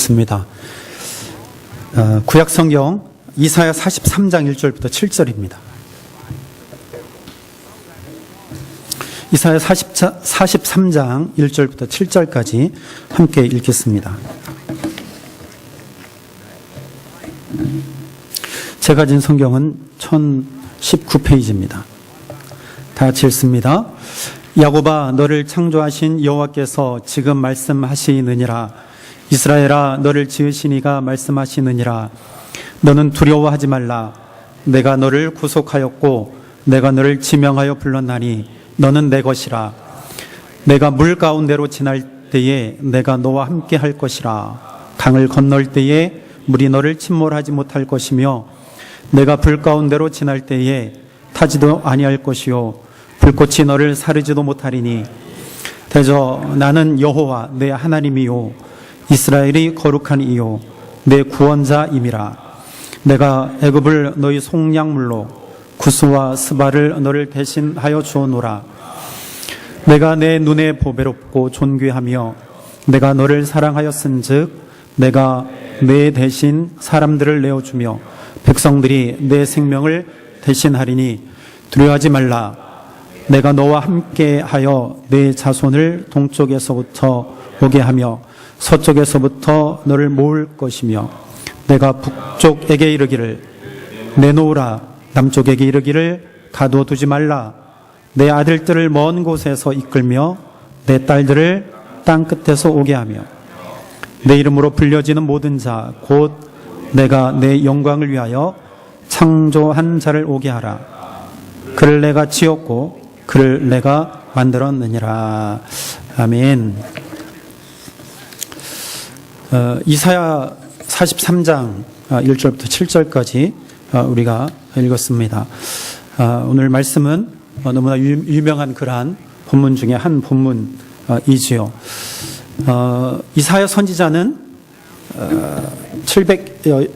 읽겠습니다. 구약 성경 이사야 43장 1절부터 7절입니다. 이사야 43장 1절부터 7절까지 함께 읽겠습니다. 제가 가진 성경은 1019페이지입니다. 다 같이 읽습니다. 야곱아, 너를 창조하신 여호와께서 지금 말씀하시느니라. 이스라엘아, 너를 지으신 이가 말씀하시느니라. 너는 두려워하지 말라. 내가 너를 구속하였고 내가 너를 지명하여 불렀나니 너는 내 것이라. 내가 물 가운데로 지날 때에 내가 너와 함께 할 것이라. 강을 건널 때에 물이 너를 침몰하지 못할 것이며 내가 불 가운데로 지날 때에 타지도 아니할 것이요 불꽃이 너를 사르지도 못하리니 대저 나는 여호와 내 하나님이요 이스라엘이 거룩한 이요 내 구원자임이라. 내가 애굽을 너희 속량물로 구스와 스바를 너를 대신하여 주어노라. 내가 내 눈에 보배롭고 존귀하며 내가 너를 사랑하였은즉 내가 내 대신 사람들을 내어주며 백성들이 내 생명을 대신하리니 두려워하지 말라. 내가 너와 함께하여 내 자손을 동쪽에서부터 오게 하며 서쪽에서부터 너를 모을 것이며 내가 북쪽에게 이르기를 내놓으라. 남쪽에게 이르기를 가둬두지 말라. 내 아들들을 먼 곳에서 이끌며 내 딸들을 땅 끝에서 오게 하며 내 이름으로 불려지는 모든 자 곧 내가 내 영광을 위하여 창조한 자를 오게 하라. 그를 내가 지었고 그를 내가 만들었느니라. 아멘. 이사야 43장 1절부터 7절까지 우리가 읽었습니다. 오늘 말씀은 너무나 유명한 그러한 본문 중에 한 본문이지요. 이사야 선지자는 700약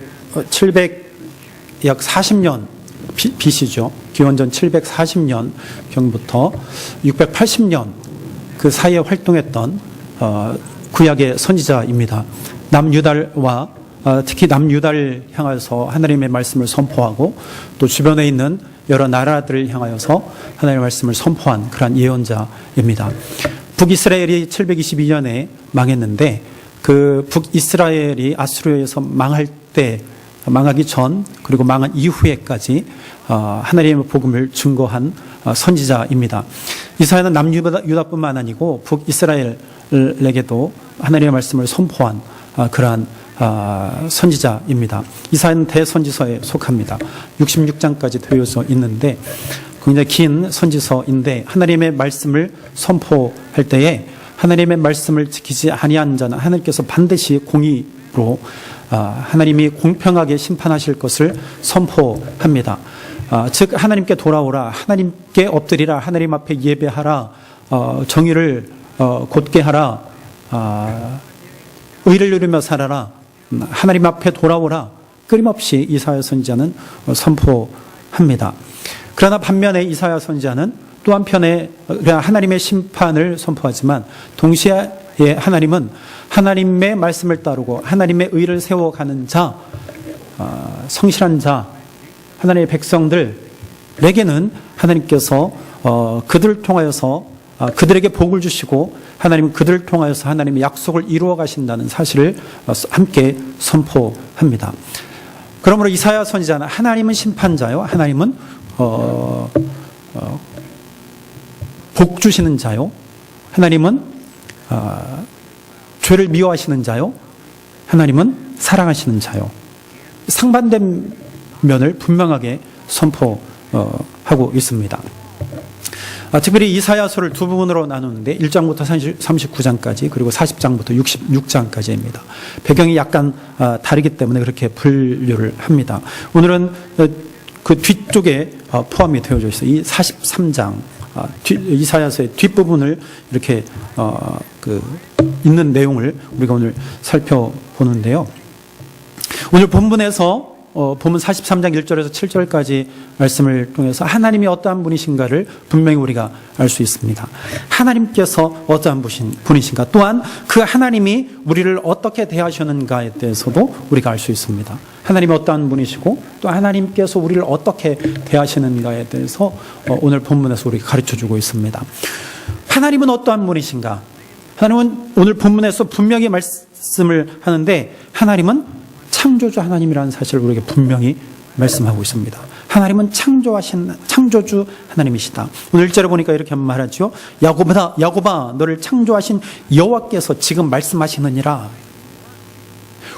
40년 BC죠. 기원전 740년 경부터 680년 그 사이에 활동했던 구약의 선지자입니다. 남유다와 특히 남유다를 향해서 하나님의 말씀을 선포하고 또 주변에 있는 여러 나라들을 향하여서 하나님의 말씀을 선포한 그러한 예언자입니다. 북이스라엘이 722년에 망했는데 그 북이스라엘이 아수르에서 망하기 전 그리고 망한 이후에까지 하나님의 복음을 증거한 선지자입니다. 이사야는 남유다뿐만 아니고 북이스라엘에게도 하나님의 말씀을 선포한 그러한 선지자입니다. 이사야는 대선지서에 속합니다. 66장까지 되어져 있는데 굉장히 긴 선지서인데 하나님의 말씀을 선포할 때에 하나님의 말씀을 지키지 아니한 자는 하나님께서 반드시 공의로 하나님이 공평하게 심판하실 것을 선포합니다. 즉 하나님께 돌아오라, 하나님께 엎드리라, 하나님 앞에 예배하라, 정의를 곧게 하라, 의를 누리며 살아라, 하나님 앞에 돌아오라, 끊임없이 이사야 선지자는 선포합니다. 그러나 반면에 이사야 선지자는 또 한편에 하나님의 심판을 선포하지만 동시에 하나님은 하나님의 말씀을 따르고 하나님의 의를 세워가는 자, 성실한 자, 하나님의 백성들에게는 하나님께서 그들을 통하여서 그들에게 복을 주시고 하나님은 그들을 통하여서 하나님의 약속을 이루어 가신다는 사실을 함께 선포합니다. 그러므로 이사야 선지자는 하나님은 심판자요, 하나님은 복 주시는 자요, 하나님은 죄를 미워하시는 자요, 하나님은 사랑하시는 자요. 상반된 면을 분명하게 선포하고 있습니다. 특별히 이사야서를 두 부분으로 나누는데 1장부터 39장까지 그리고 40장부터 66장까지입니다. 배경이 약간 다르기 때문에 그렇게 분류를 합니다. 오늘은 그 뒤쪽에 포함이 되어져 있어요. 이 43장 이사야서의 뒷부분을 이렇게 있는 내용을 우리가 오늘 살펴보는데요. 오늘 본문에서 본문 43장 1절에서 7절까지 말씀을 통해서 하나님이 어떠한 분이신가를 분명히 우리가 알 수 있습니다. 하나님께서 어떠한 분이신가, 또한 그 하나님이 우리를 어떻게 대하셨는가에 대해서도 우리가 알 수 있습니다. 하나님이 어떠한 분이시고 또 하나님께서 우리를 어떻게 대하시는가에 대해서 오늘 본문에서 우리가 가르쳐주고 있습니다. 하나님은 어떠한 분이신가? 하나님은 오늘 본문에서 분명히 말씀을 하는데 하나님은 창조주 하나님이라는 사실을 우리에게 분명히 말씀하고 있습니다. 하나님은 창조주 하나님이시다. 오늘 1절에 보니까 이렇게 말하죠. 야곱아 너를 창조하신 여호와께서 지금 말씀하시느니라.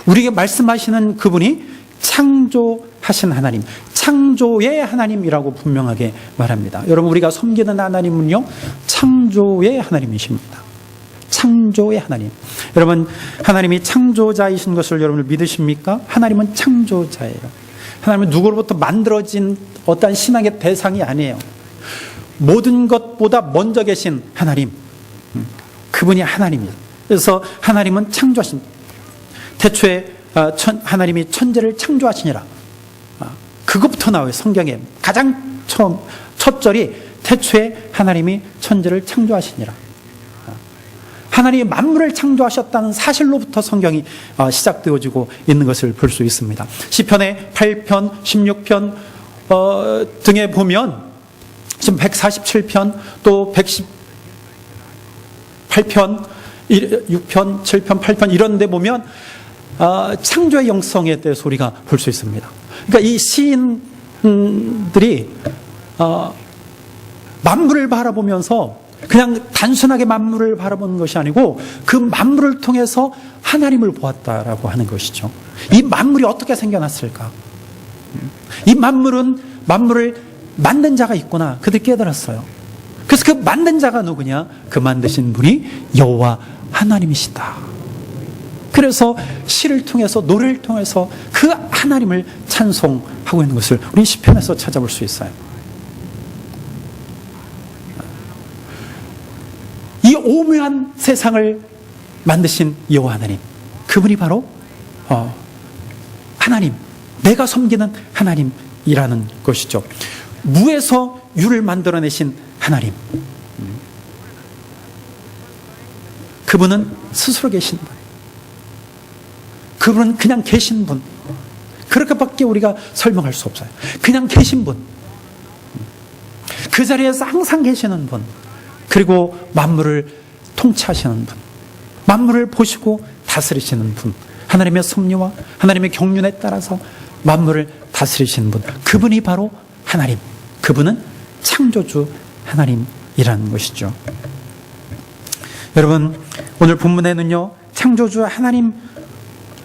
우리에게 말씀하시는 그분이 창조하신 하나님, 창조의 하나님이라고 분명하게 말합니다. 여러분, 우리가 섬기는 하나님은요, 창조의 하나님이십니다. 창조의 하나님. 여러분, 하나님이 창조자이신 것을 여러분 믿으십니까? 하나님은 창조자예요. 하나님은 누구로부터 만들어진 어떤 신앙의 대상이 아니에요. 모든 것보다 먼저 계신 하나님, 그분이 하나님이에요. 그래서 하나님은 창조하신, 태초에 하나님이 천지를 창조하시니라. 그것부터 나와요. 성경에 가장 처음 첫 절이 태초에 하나님이 천지를 창조하시니라. 하나님이 만물을 창조하셨다는 사실로부터 성경이 시작되어지고 있는 것을 볼 수 있습니다. 시편의 8편, 16편 등에 보면 지금 147편 또 118편, 6편, 7편, 8편 이런 데 보면 창조의 영성에 대해서 우리가 볼 수 있습니다. 그러니까 이 시인들이 만물을 바라보면서 그냥 단순하게 만물을 바라보는 것이 아니고 그 만물을 통해서 하나님을 보았다라고 하는 것이죠. 이 만물이 어떻게 생겨났을까? 이 만물을 만든 자가 있구나. 그들 깨달았어요. 그래서 그 만든 자가 누구냐? 그 만드신 분이 여호와 하나님이시다. 그래서 시를 통해서 노래를 통해서 그 하나님을 찬송하고 있는 것을 우리 시편에서 찾아볼 수 있어요. 이 오묘한 세상을 만드신 여호와 하나님, 그분이 바로 하나님, 내가 섬기는 하나님이라는 것이죠. 무에서 유를 만들어내신 하나님, 그분은 스스로 계신 분, 그분은 그냥 계신 분, 그렇게밖에 우리가 설명할 수 없어요. 그냥 계신 분, 그 자리에서 항상 계시는 분, 그리고 만물을 통치하시는 분, 만물을 보시고 다스리시는 분, 하나님의 섭리와 하나님의 경륜에 따라서 만물을 다스리시는 분, 그분이 바로 하나님, 그분은 창조주 하나님이라는 것이죠. 여러분, 오늘 본문에는요, 창조주 하나님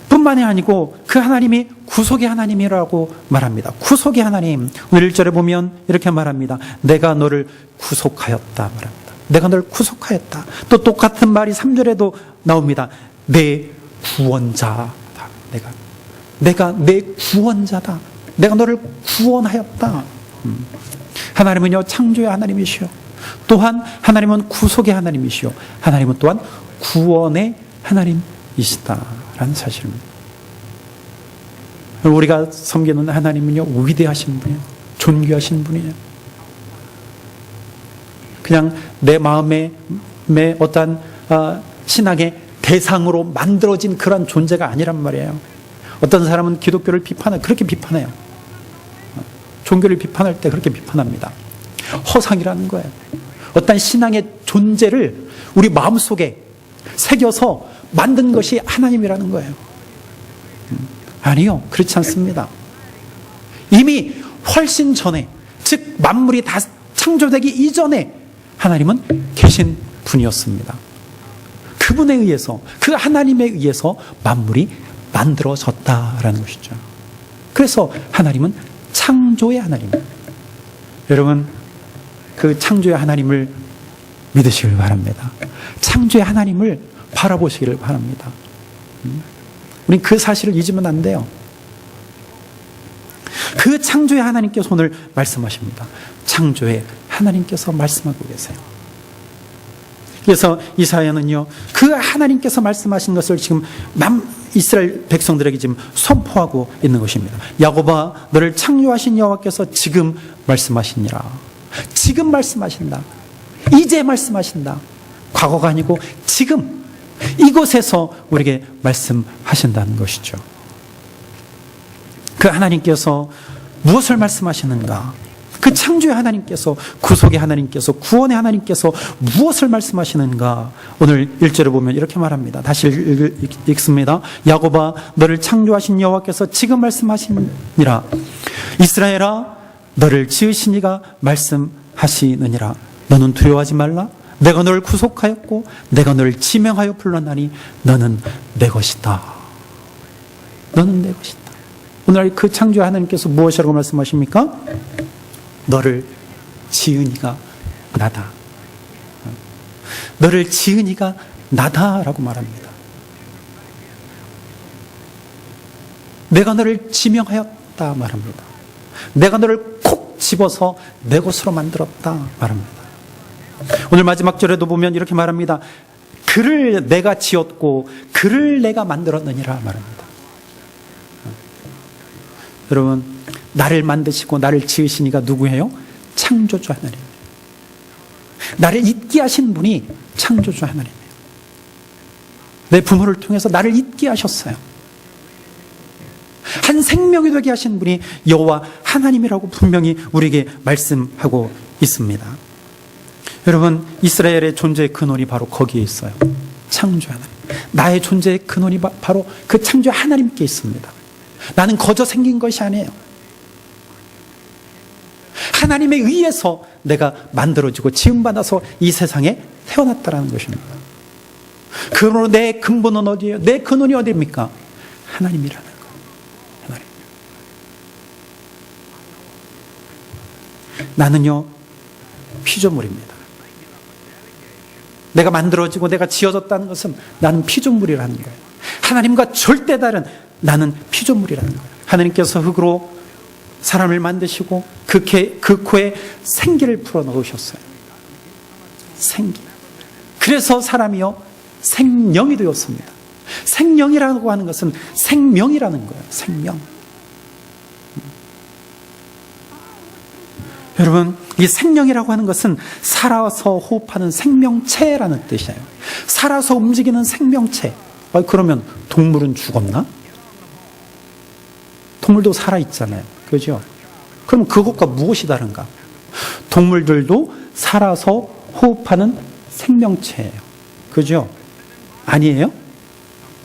뿐만이 아니고 그 하나님이 구속의 하나님이라고 말합니다. 구속의 하나님. 오늘 1절에 보면 이렇게 말합니다. 내가 너를 구속하였다 말합니다. 내가 너를 구속하였다. 또 똑같은 말이 3절에도 나옵니다. 내 구원자다. 내가 내 구원자다. 내가 너를 구원하였다. 하나님은요, 창조의 하나님이시요, 또한 하나님은 구속의 하나님이시요, 하나님은 또한 구원의 하나님이시다라는 사실입니다. 우리가 섬기는 하나님은요, 위대하신 분이에요. 존귀하신 분이에요. 그냥 내 마음의 어떤 신앙의 대상으로 만들어진 그런 존재가 아니란 말이에요. 어떤 사람은 기독교를 그렇게 비판해요. 종교를 비판할 때 그렇게 비판합니다. 허상이라는 거예요. 어떤 신앙의 존재를 우리 마음속에 새겨서 만든 것이 하나님이라는 거예요. 아니요, 그렇지 않습니다. 이미 훨씬 전에, 즉 만물이 다 창조되기 이전에 하나님은 계신 분이었습니다. 그분에 의해서, 그 하나님에 의해서 만물이 만들어졌다라는 것이죠. 그래서 하나님은 창조의 하나님. 여러분, 그 창조의 하나님을 믿으시길 바랍니다. 창조의 하나님을 바라보시기를 바랍니다. 우린 그 사실을 잊으면 안 돼요. 그 창조의 하나님께서 오늘 말씀하십니다. 창조의 하나님께서 말씀하고 계세요. 그래서 이사야는요, 그 하나님께서 말씀하신 것을 지금 이스라엘 백성들에게 지금 선포하고 있는 것입니다. 야곱아, 너를 창조하신 여호와께서 지금 말씀하시니라. 지금 말씀하신다. 이제 말씀하신다. 과거가 아니고 지금 이곳에서 우리에게 말씀하신다는 것이죠. 그 하나님께서 무엇을 말씀하시는가? 그 창조의 하나님께서, 구속의 하나님께서, 구원의 하나님께서 무엇을 말씀하시는가? 오늘 1절을 보면 이렇게 말합니다. 다시 읽습니다. 야곱아, 너를 창조하신 여호와께서 지금 말씀하시니라. 이스라엘아, 너를 지으신 이가 말씀하시느니라. 너는 두려워하지 말라. 내가 너를 구속하였고 내가 너를 지명하여 불렀나니 너는 내 것이다. 너는 내 것이다. 오늘 그 창조의 하나님께서 무엇이라고 말씀하십니까? 너를 지은 이가 나다. 너를 지은 이가 나다라고 말합니다. 내가 너를 지명하였다 말합니다. 내가 너를 콕 집어서 내 것으로 만들었다 말합니다. 오늘 마지막 절에도 보면 이렇게 말합니다. 그를 내가 지었고 그를 내가 만들었느니라 말합니다. 여러분, 나를 만드시고 나를 지으신 이가 누구예요? 창조주 하나님. 나를 있게 하신 분이 창조주 하나님이에요. 내 부모를 통해서 나를 있게 하셨어요. 한 생명이 되게 하신 분이 여호와 하나님이라고 분명히 우리에게 말씀하고 있습니다. 여러분, 이스라엘의 존재의 근원이 바로 거기에 있어요. 창조 하나님. 나의 존재의 근원이 바로 그 창조 하나님께 있습니다. 나는 거저 생긴 것이 아니에요. 하나님에 의해서 내가 만들어지고 지음받아서 이 세상에 태어났다는 것입니다. 그러므로 내 근본은 어디예요? 내 근원이 어디입니까? 하나님이라는 거예요. 하나님. 나는요, 피조물입니다. 내가 만들어지고 내가 지어졌다는 것은 나는 피조물이라는 거예요. 하나님과 절대 다른 나는 피조물이라는 거예요. 하나님께서 흙으로 사람을 만드시고 그 코에 생기를 풀어넣으셨어요. 생기. 그래서 사람이요, 생명이 되었습니다. 생명이라고 하는 것은 생명이라는 거예요. 생명. 여러분, 이 생명이라고 하는 것은 살아서 호흡하는 생명체라는 뜻이에요. 살아서 움직이는 생명체. 그러면 동물은 죽었나? 동물도 살아있잖아요. 그죠? 그럼 그것과 무엇이 다른가? 동물들도 살아서 호흡하는 생명체예요. 그죠? 아니에요?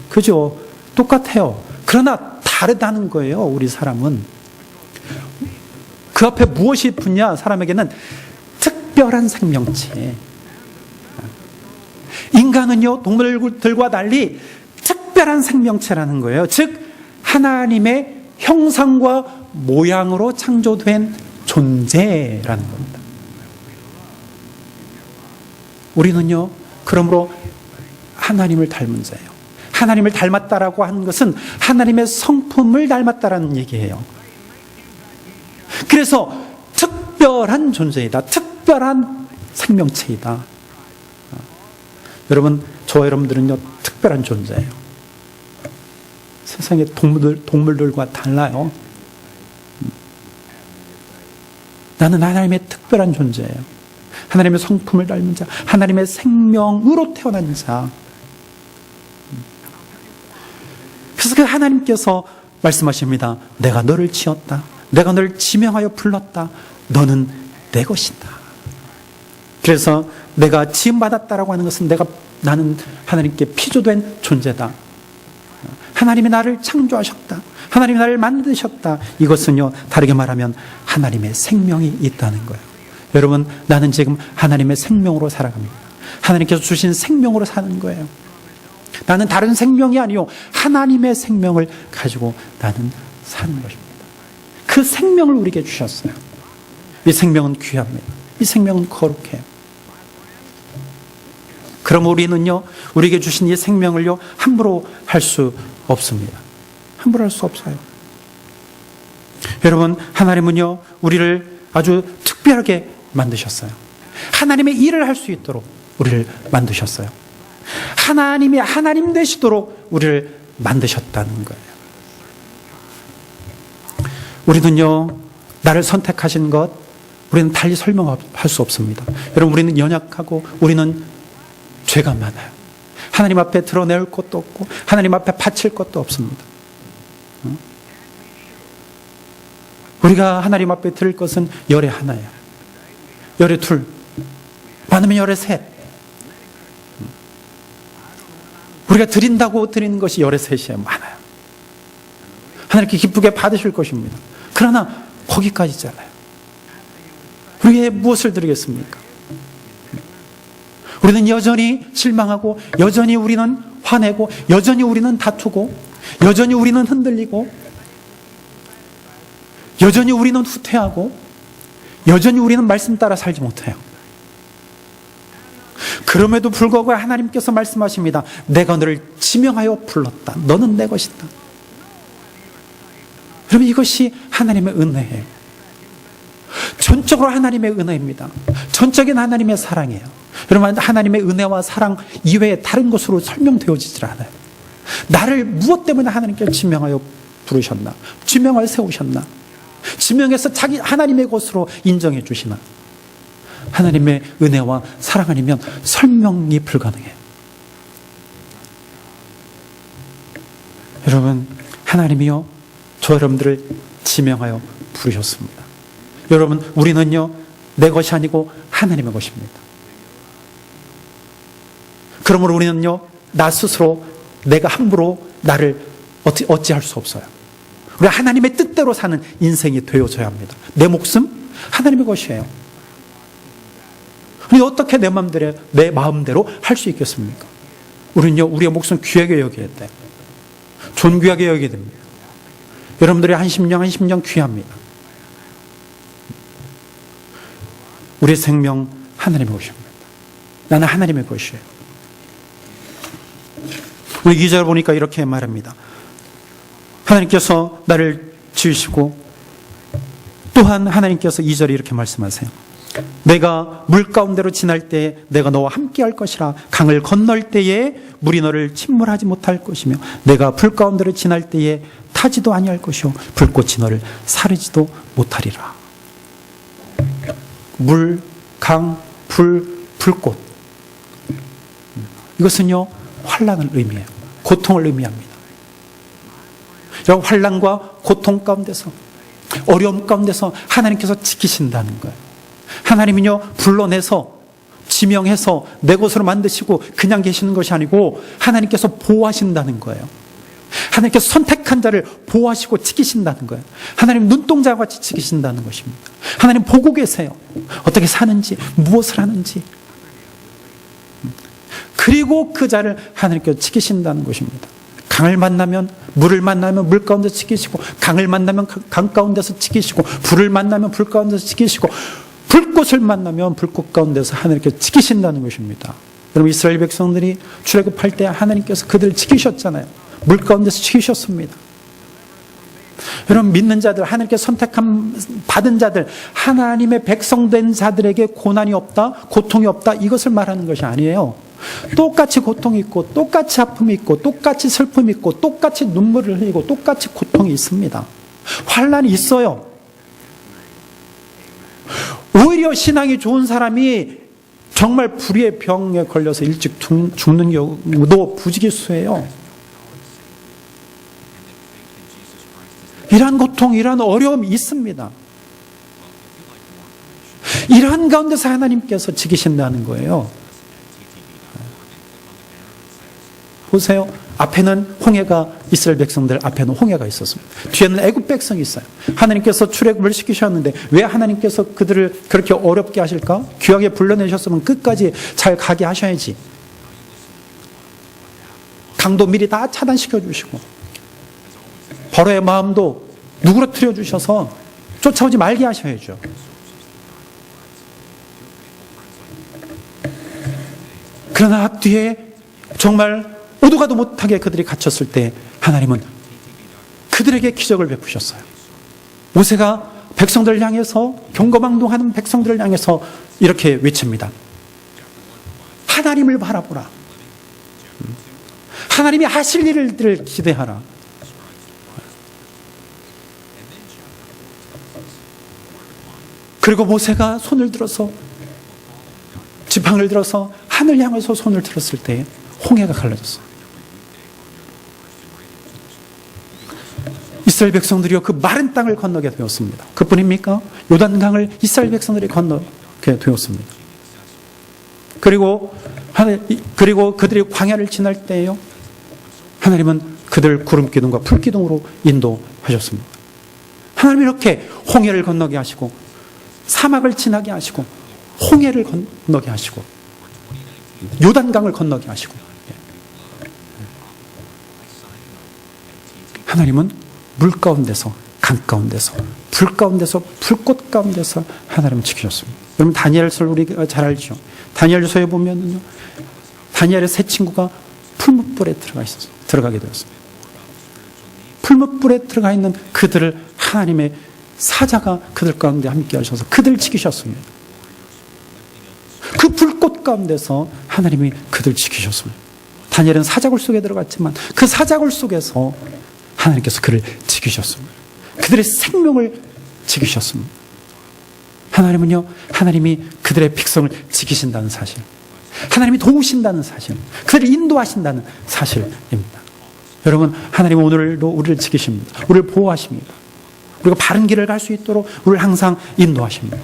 그죠? 똑같아요. 그러나 다르다는 거예요. 우리 사람은. 그 앞에 무엇이 붙냐? 사람에게는 특별한 생명체. 인간은요, 동물들과 달리 특별한 생명체라는 거예요. 즉, 하나님의 형상과 모양으로 창조된 존재라는 겁니다. 우리는요, 그러므로 하나님을 닮은 자예요. 하나님을 닮았다라고 하는 것은 하나님의 성품을 닮았다라는 얘기예요. 그래서 특별한 존재이다. 특별한 생명체이다. 여러분, 저와 여러분들은요, 특별한 존재예요. 세상의 동물들과 달라요. 나는 하나님의 특별한 존재예요. 하나님의 성품을 닮은 자, 하나님의 생명으로 태어난 자. 그래서 그 하나님께서 말씀하십니다. 내가 너를 지었다. 내가 너를 지명하여 불렀다. 너는 내 것이다. 그래서 내가 지음받았다라고 하는 것은 나는 하나님께 피조된 존재다. 하나님이 나를 창조하셨다. 하나님이 나를 만드셨다. 이것은요, 다르게 말하면 하나님의 생명이 있다는 거예요. 여러분, 나는 지금 하나님의 생명으로 살아갑니다. 하나님께서 주신 생명으로 사는 거예요. 나는 다른 생명이 아니요, 하나님의 생명을 가지고 나는 사는 것입니다. 그 생명을 우리에게 주셨어요. 이 생명은 귀합니다. 이 생명은 거룩해요. 그럼 우리는요, 우리에게 주신 이 생명을요, 함부로 할 수 없습니다. 함부로 할 수 없어요. 여러분, 하나님은요, 우리를 아주 특별하게 만드셨어요. 하나님의 일을 할 수 있도록 우리를 만드셨어요. 하나님이 하나님 되시도록 우리를 만드셨다는 거예요. 우리는요, 나를 선택하신 것, 우리는 달리 설명할 수 없습니다. 여러분, 우리는 연약하고 우리는 죄가 많아요. 하나님 앞에 드러낼 것도 없고 하나님 앞에 바칠 것도 없습니다. 우리가 하나님 앞에 드릴 것은 열의 하나예요. 열의 둘, 많으면 열의 셋. 우리가 드린다고 드리는 것이 열의 셋이에요. 많아요. 하나님께 기쁘게 받으실 것입니다. 그러나 거기까지잖아요. 우리에 무엇을 드리겠습니까? 우리는 여전히 실망하고, 여전히 우리는 화내고, 여전히 우리는 다투고, 여전히 우리는 흔들리고, 여전히 우리는 후퇴하고, 여전히 우리는 말씀 따라 살지 못해요. 그럼에도 불구하고 하나님께서 말씀하십니다. 내가 너를 지명하여 불렀다. 너는 내 것이다. 여러분, 이것이 하나님의 은혜예요. 전적으로 하나님의 은혜입니다. 전적인 하나님의 사랑이에요. 여러분, 하나님의 은혜와 사랑 이외에 다른 것으로 설명되어지질 않아요. 나를 무엇 때문에 하나님께서 지명하여 부르셨나? 지명하여 세우셨나? 지명해서 자기 하나님의 것으로 인정해 주시나? 하나님의 은혜와 사랑 아니면 설명이 불가능해요. 여러분, 하나님이요, 저 여러분들을 지명하여 부르셨습니다. 여러분, 우리는요, 내 것이 아니고 하나님의 것입니다. 그러므로 우리는요, 나 스스로 내가 함부로 나를 어찌할 수 없어요. 우리 하나님의 뜻대로 사는 인생이 되어져야 합니다. 내 목숨 하나님의 것이에요. 우리 어떻게 내 마음대로 할 수 있겠습니까? 우리는요, 우리의 목숨 귀하게 여겨야 돼요. 존귀하게 여겨야 됩니다. 여러분들의 한 심령 귀합니다. 우리의 생명 하나님의 것입니다. 나는 하나님의 것이에요. 우리 2절 보니까 이렇게 말합니다. 하나님께서 나를 지으시고, 또한 하나님께서 2절에 이렇게 말씀하세요. 내가 물 가운데로 지날 때에 내가 너와 함께 할 것이라. 강을 건널 때에 물이 너를 침몰하지 못할 것이며, 내가 불 가운데로 지날 때에 타지도 아니할 것이요 불꽃이 너를 사르지도 못하리라. 물, 강, 불, 불꽃, 이것은요, 환난을 의미해요. 고통을 의미합니다. 여러분, 환난과 고통 가운데서, 어려움 가운데서 하나님께서 지키신다는 거예요. 하나님은요, 불러내서 지명해서 내 것으로 만드시고 그냥 계시는 것이 아니고 하나님께서 보호하신다는 거예요. 하나님께서 선택한 자를 보호하시고 지키신다는 거예요. 하나님 눈동자와 같이 지키신다는 것입니다. 하나님 보고 계세요. 어떻게 사는지, 무엇을 하는지. 그리고 그 자를 하나님께서 지키신다는 것입니다. 강을 만나면, 물을 만나면 물 가운데서 지키시고, 강을 만나면 강 가운데서 지키시고, 불을 만나면 불 가운데서 지키시고, 불꽃을 만나면 불꽃 가운데서 하나님께서 지키신다는 것입니다. 여러분, 이스라엘 백성들이 출애굽할 때 하나님께서 그들을 지키셨잖아요. 물 가운데서 지키셨습니다. 여러분, 믿는 자들, 하나님께 선택함 받은 자들, 하나님의 백성된 자들에게 고난이 없다, 고통이 없다, 이것을 말하는 것이 아니에요. 똑같이 고통이 있고, 똑같이 아픔이 있고, 똑같이 슬픔이 있고, 똑같이 눈물을 흘리고, 똑같이 고통이 있습니다. 환난이 있어요. 오히려 신앙이 좋은 사람이 정말 불의의 병에 걸려서 일찍 죽는 경우도 부지기수예요. 이러한 고통, 이러한 어려움이 있습니다. 이러한 가운데서 하나님께서 지키신다는 거예요. 보세요. 앞에는 홍해가, 이스라엘 백성들 앞에는 홍해가 있었습니다. 뒤에는 애굽 백성이 있어요. 하나님께서 출애굽을 시키셨는데 왜 하나님께서 그들을 그렇게 어렵게 하실까? 귀하게 불러내셨으면 끝까지 잘 가게 하셔야지. 강도 미리 다 차단시켜 주시고, 바로의 마음도 누그러뜨려 주셔서 쫓아오지 말게 하셔야죠. 그러나 앞뒤에 정말 오도 가도 못하게 그들이 갇혔을 때 하나님은 그들에게 기적을 베푸셨어요. 모세가 백성들을 향해서, 경거망동하는 백성들을 향해서 이렇게 외칩니다. 하나님을 바라보라. 하나님이 하실 일들을 기대하라. 그리고 모세가 손을 들어서 지팡이를 들어서 하늘 향해서 손을 들었을 때 홍해가 갈라졌어요. 이스라엘 백성들이요 그 마른 땅을 건너게 되었습니다. 그뿐입니까? 요단강을 이스라엘 백성들이 건너게 되었습니다. 그리고 그들이 광야를 지날 때요 하나님은 그들 구름 기둥과 불 기둥으로 인도하셨습니다. 하나님이 이렇게 홍해를 건너게 하시고 사막을 지나게 하시고 홍해를 건너게 하시고 요단강을 건너게 하시고 하나님은 물 가운데서 강 가운데서 불 가운데서 불꽃 가운데서 하나님은 지키셨습니다. 여러분 다니엘서를 우리가 잘 알죠. 다니엘서에 보면은요 다니엘의 세 친구가 풀무불에 들어가게 되었습니다. 풀무불에 들어가 있는 그들을 하나님의 사자가 그들 가운데 함께 하셔서 그들 지키셨습니다. 그 불꽃 가운데서 하나님이 그들 지키셨습니다. 다니엘은 사자굴 속에 들어갔지만 그 사자굴 속에서 하나님께서 그를 지키셨습니다. 그들의 생명을 지키셨습니다. 하나님은요, 하나님이 그들의 백성을 지키신다는 사실, 하나님이 도우신다는 사실, 그들을 인도하신다는 사실입니다. 여러분, 하나님은 오늘도 우리를 지키십니다. 우리를 보호하십니다. 우리가 바른 길을 갈 수 있도록 우리를 항상 인도하십니다.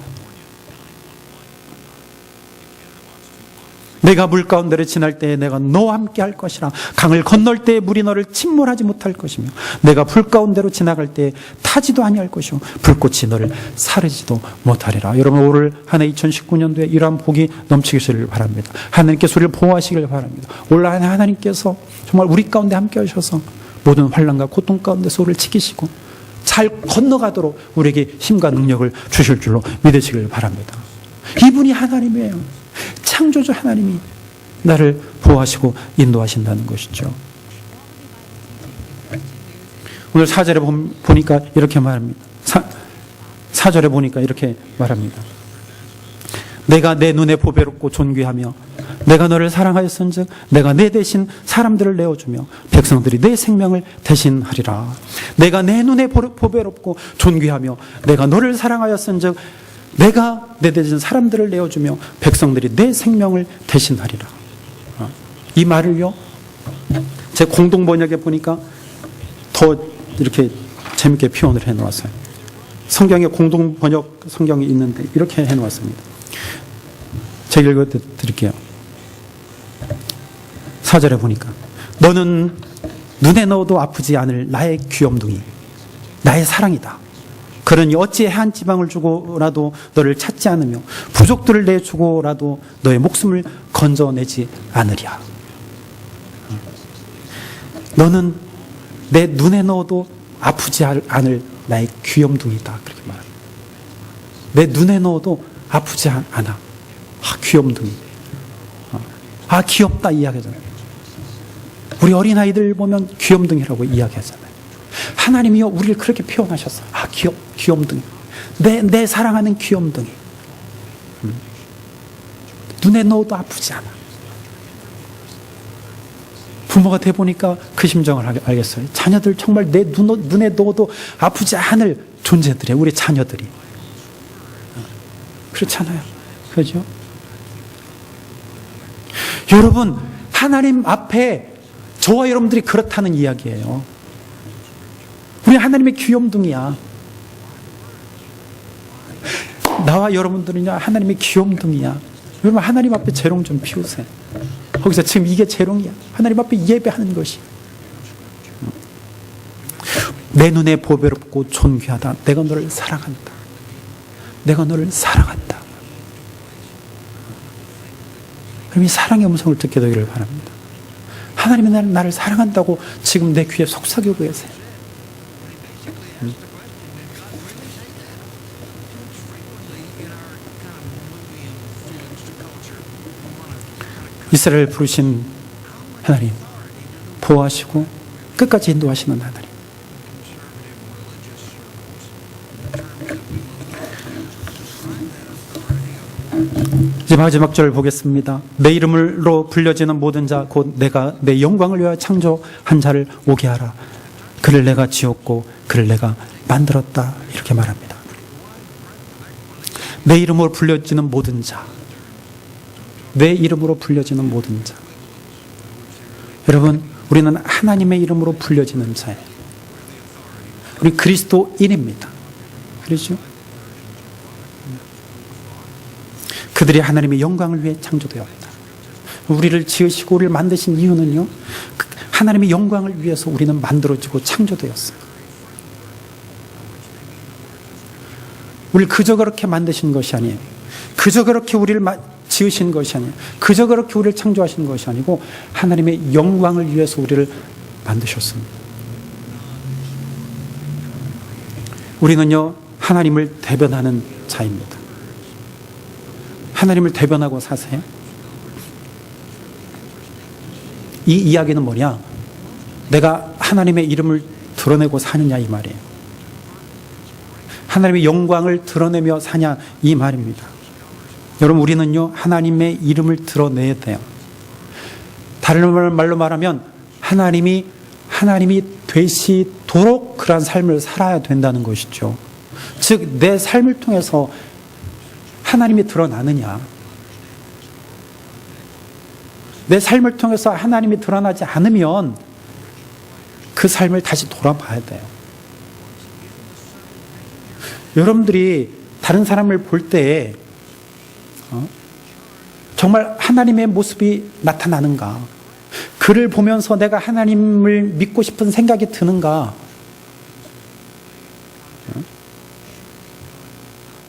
내가 물 가운데를 지날 때에 내가 너와 함께 할 것이라. 강을 건널 때에 물이 너를 침몰하지 못할 것이며 내가 불 가운데로 지나갈 때에 타지도 아니할 것이요 불꽃이 너를 사르지도 못하리라. 여러분 올 한 해 2019년도에 이러한 복이 넘치기를 바랍니다. 하나님께서 우리를 보호하시길 바랍니다. 올 한 해 하나님께서 정말 우리 가운데 함께 하셔서 모든 환난과 고통 가운데서 우리를 지키시고 잘 건너가도록 우리에게 힘과 능력을 주실 줄로 믿으시길 바랍니다. 이분이 하나님이에요. 창조주 하나님이 나를 보호하시고 인도하신다는 것이죠. 오늘 4절에 보니까 이렇게 말합니다. 4절에 보니까 이렇게 말합니다. 내가 내 눈에 보배롭고 존귀하며 내가 너를 사랑하였은즉 내가 내 대신 사람들을 내어주며 백성들이 내 생명을 대신하리라. 내가 내 눈에 보배롭고 존귀하며 내가 너를 사랑하였은즉 내가 내 대신 사람들을 내어주며 백성들이 내 생명을 대신하리라. 이 말을요 제 공동 번역에 보니까 더 이렇게 재밌게 표현을 해놓았어요. 성경에 공동 번역 성경이 있는데 이렇게 해놓았습니다. 제가 읽어드릴게요. 4절에 보니까 너는 눈에 넣어도 아프지 않을 나의 귀염둥이 나의 사랑이다. 그러니 어찌 해안 지방을 주고라도 너를 찾지 않으며 부족들을 내주고라도 너의 목숨을 건져내지 않으랴. 너는 내 눈에 넣어도 아프지 않을 나의 귀염둥이다. 그렇게 말합니다. 내 눈에 넣어도 아프지 않아. 귀염둥이. 귀엽다 이야기하잖아요. 우리 어린아이들 보면 귀염둥이라고 이야기하잖아요. 하나님이요 우리를 그렇게 표현하셨어요. 귀염둥이. 내 사랑하는 귀염둥이. 눈에 넣어도 아프지 않아. 부모가 돼 보니까 그 심정을 알겠어요. 자녀들 정말 내 눈에 넣어도 아프지 않을 존재들이에요. 우리 자녀들이. 그렇잖아요. 그렇죠? 여러분 하나님 앞에 저와 여러분들이 그렇다는 이야기예요. 우리 하나님의 귀염둥이야. 나와 여러분들은요 하나님의 귀염둥이야. 여러분 하나님 앞에 재롱 좀 피우세요. 거기서 지금 이게 재롱이야. 하나님 앞에 예배하는 것이. 내 눈에 보배롭고 존귀하다. 내가 너를 사랑한다. 내가 너를 사랑한다. 그럼 이 사랑의 음성을 듣게 되기를 바랍니다. 하나님이 나를 사랑한다고 지금 내 귀에 속삭이고 계세요. 이스라엘 부르신 하나님, 보호하시고 끝까지 인도하시는 하나님. 이제 마지막 절을 보겠습니다. 내 이름으로 불려지는 모든 자 곧 내가 내 영광을 위하여 창조한 자를 오게 하라. 그를 내가 지었고 그를 내가 만들었다. 이렇게 말합니다. 내 이름으로 불려지는 모든 자, 내 이름으로 불려지는 모든 자. 여러분, 우리는 하나님의 이름으로 불려지는 자예요. 우리 그리스도인입니다. 그렇죠? 그들이 하나님의 영광을 위해 창조되었다. 우리를 지으시고 우리를 만드신 이유는요, 하나님의 영광을 위해서 우리는 만들어지고 창조되었어요. 우리를 그저 그렇게 만드신 것이 아니에요. 그저 그렇게 우리를 지으신 것이 아니에요. 그저 그렇게 우리를 창조하신 것이 아니고 하나님의 영광을 위해서 우리를 만드셨습니다. 우리는요, 하나님을 대변하는 자입니다. 하나님을 대변하고 사세요. 이 이야기는 뭐냐? 내가 하나님의 이름을 드러내고 사느냐 이 말이에요. 하나님의 영광을 드러내며 사냐 이 말입니다. 여러분, 우리는요, 하나님의 이름을 드러내야 돼요. 다른 말로 말하면 하나님이 되시도록 그러한 삶을 살아야 된다는 것이죠. 즉, 내 삶을 통해서 하나님이 드러나느냐, 내 삶을 통해서 하나님이 드러나지 않으면 그 삶을 다시 돌아봐야 돼요. 여러분들이 다른 사람을 볼 때 정말 하나님의 모습이 나타나는가? 그를 보면서 내가 하나님을 믿고 싶은 생각이 드는가?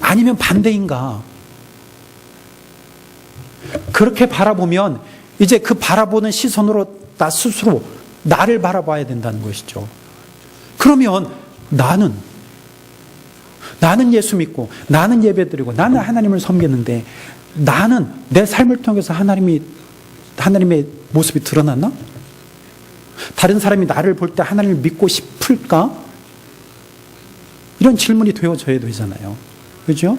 아니면 반대인가? 그렇게 바라보면 이제 그 바라보는 시선으로 나 스스로 나를 바라봐야 된다는 것이죠. 그러면 나는 예수 믿고 나는 예배드리고 나는 하나님을 섬기는데 나는 내 삶을 통해서 하나님의 모습이 드러났나? 다른 사람이 나를 볼 때 하나님을 믿고 싶을까? 이런 질문이 되어져야 되잖아요. 그죠?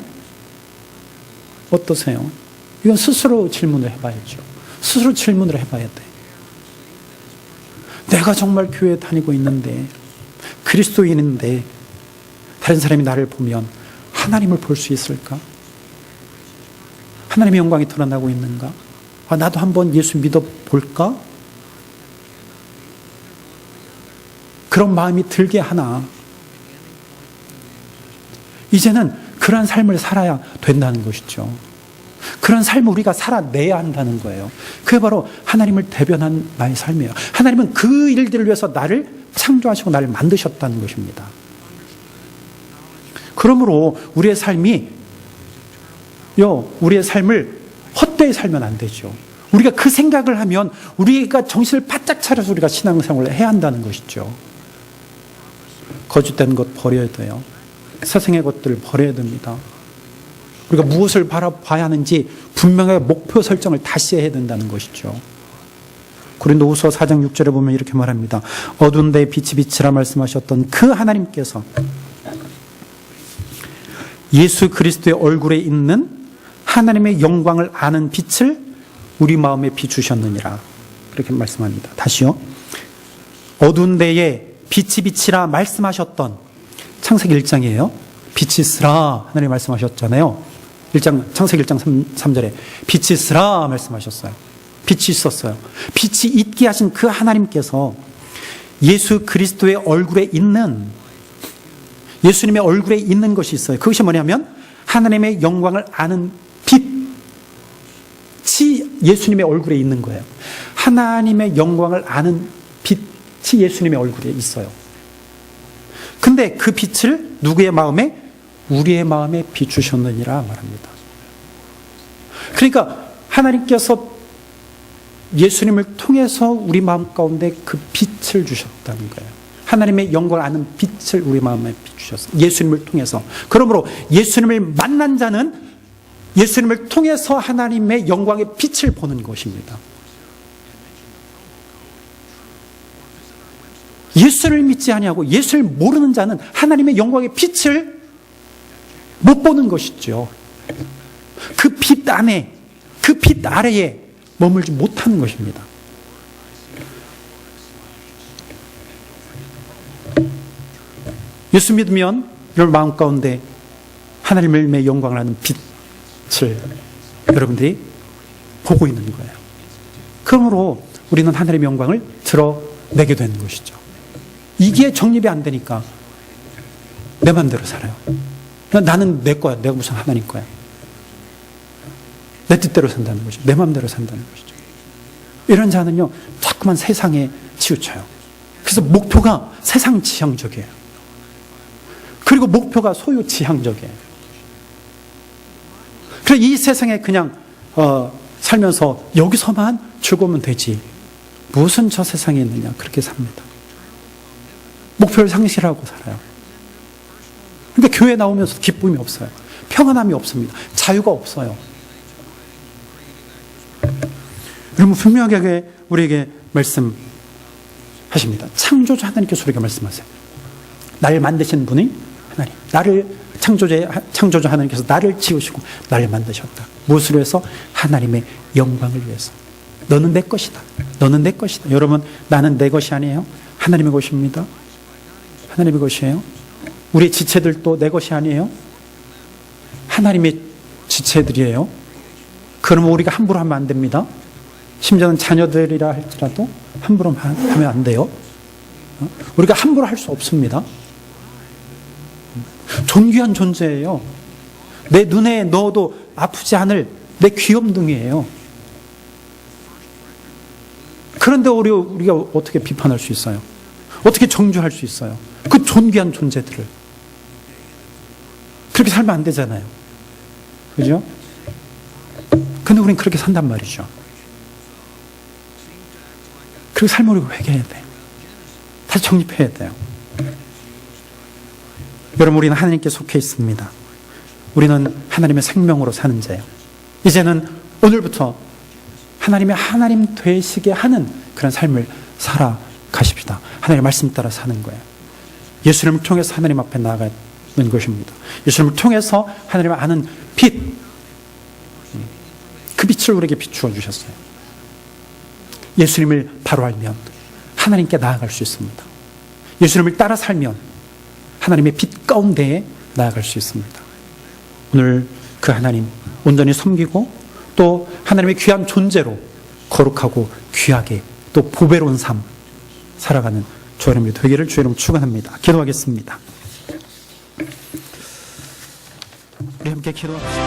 어떠세요? 이건 스스로 질문을 해봐야죠. 스스로 질문을 해봐야 돼. 내가 정말 교회에 다니고 있는데, 그리스도인인데 다른 사람이 나를 보면 하나님을 볼 수 있을까? 하나님의 영광이 드러나고 있는가? 나도 한번 예수 믿어볼까? 그런 마음이 들게 하나? 이제는 그런 삶을 살아야 된다는 것이죠. 그런 삶을 우리가 살아내야 한다는 거예요. 그게 바로 하나님을 대변한 나의 삶이에요. 하나님은 그 일들을 위해서 나를 창조하시고 나를 만드셨다는 것입니다. 그러므로 우리의 삶을 헛되이 살면 안 되죠. 우리가 그 생각을 하면 우리가 정신을 바짝 차려서 우리가 신앙생활을 해야 한다는 것이죠. 거짓된 것 버려야 돼요. 세상의 것들을 버려야 됩니다. 우리가 무엇을 바라봐야 하는지 분명하게 목표 설정을 다시 해야 된다는 것이죠. 고린도후서 4장 6절에 보면 이렇게 말합니다. 어두운 데에 빛이 비치라 말씀하셨던 그 하나님께서 예수 그리스도의 얼굴에 있는 하나님의 영광을 아는 빛을 우리 마음에 비추셨느니라. 그렇게 말씀합니다. 다시요. 어두운 데에 빛이 비치라 말씀하셨던, 창세기 1장이에요. 빛이 있으라 하나님 말씀하셨잖아요. 창세기 1장 3절에 빛이 있으라 말씀하셨어요. 빛이 있었어요. 빛이 있게 하신 그 하나님께서 예수 그리스도의 얼굴에 있는, 예수님의 얼굴에 있는 것이 있어요. 그것이 뭐냐면 하나님의 영광을 아는 빛이 예수님의 얼굴에 있는 거예요. 하나님의 영광을 아는 빛이 예수님의 얼굴에 있어요. 근데 그 빛을 누구의 마음에? 우리의 마음에 비추셨느니라 말합니다. 그러니까 하나님께서 예수님을 통해서 우리 마음 가운데 그 빛을 주셨다는 거예요. 하나님의 영광을 아는 빛을 우리 마음에 비추셨어요. 예수님을 통해서. 그러므로 예수님을 만난 자는 예수님을 통해서 하나님의 영광의 빛을 보는 것입니다. 예수를 믿지 아니하고 예수를 모르는 자는 하나님의 영광의 빛을 못 보는 것이죠. 그 빛 안에 그 빛 아래에 머물지 못하는 것입니다. 예수 믿으면 여러분 마음 가운데 하나님의 영광을 하는 빛을 여러분들이 보고 있는 거예요. 그러므로 우리는 하나님의 영광을 드러내게 되는 것이죠. 이게 정립이 안 되니까 내 마음대로 살아요. 나는 내 거야. 내가 무슨 하나님 거야. 내 뜻대로 산다는 것이죠. 내 마음대로 산다는 것이죠. 이런 자는요, 자꾸만 세상에 치우쳐요. 그래서 목표가 세상 지향적이에요. 그리고 목표가 소유 지향적이에요. 그래서 이 세상에 그냥 살면서 여기서만 즐거우면 되지. 무슨 저 세상에 있느냐. 그렇게 삽니다. 목표를 상실하고 살아요. 근데 교회 나오면서 기쁨이 없어요. 평안함이 없습니다. 자유가 없어요. 여러분 분명하게 우리에게 말씀하십니다. 창조주 하나님께서 우리에게 말씀하세요. 나를 만드신 분이 하나님. 나를 창조주 하나님께서 나를 지으시고 나를 만드셨다. 무엇을 위해서? 하나님의 영광을 위해서. 너는 내 것이다. 너는 내 것이다. 여러분 나는 내 것이 아니에요. 하나님의 것입니다. 하나님의 것이에요. 우리 지체들도 내 것이 아니에요. 하나님의 지체들이에요. 그러면 우리가 함부로 하면 안 됩니다. 심지어는 자녀들이라 할지라도 함부로 하면 안 돼요. 우리가 함부로 할 수 없습니다. 존귀한 존재예요. 내 눈에 넣어도 아프지 않을 내 귀염둥이에요. 그런데 우리가 어떻게 비판할 수 있어요? 어떻게 정죄할 수 있어요? 그 존귀한 존재들을. 그렇게 살면 안 되잖아요. 그죠? 근데 우린 그렇게 산단 말이죠. 그렇게 살면 우리가 회개해야 돼요. 다시 정립해야 돼요. 여러분 우리는 하나님께 속해 있습니다. 우리는 하나님의 생명으로 사는 자예요. 이제는 오늘부터 하나님의 하나님 되시게 하는 그런 삶을 살아가십시다. 하나님의 말씀 따라 사는 거예요. 예수님을 통해서 하나님 앞에 나아가는 것입니다. 예수님을 통해서 하나님을 아는 빛, 그 빛을 우리에게 비추어 주셨어요. 예수님을 바로 알면 하나님께 나아갈 수 있습니다. 예수님을 따라 살면 하나님의 빛 가운데에 나아갈 수 있습니다. 오늘 그 하나님 온전히 섬기고 또 하나님의 귀한 존재로 거룩하고 귀하게 또 보배로운 삶 살아가는 주 여러분이 되기를 주 여러분 축원합니다. 기도하겠습니다. 우리 함께 기도합시다.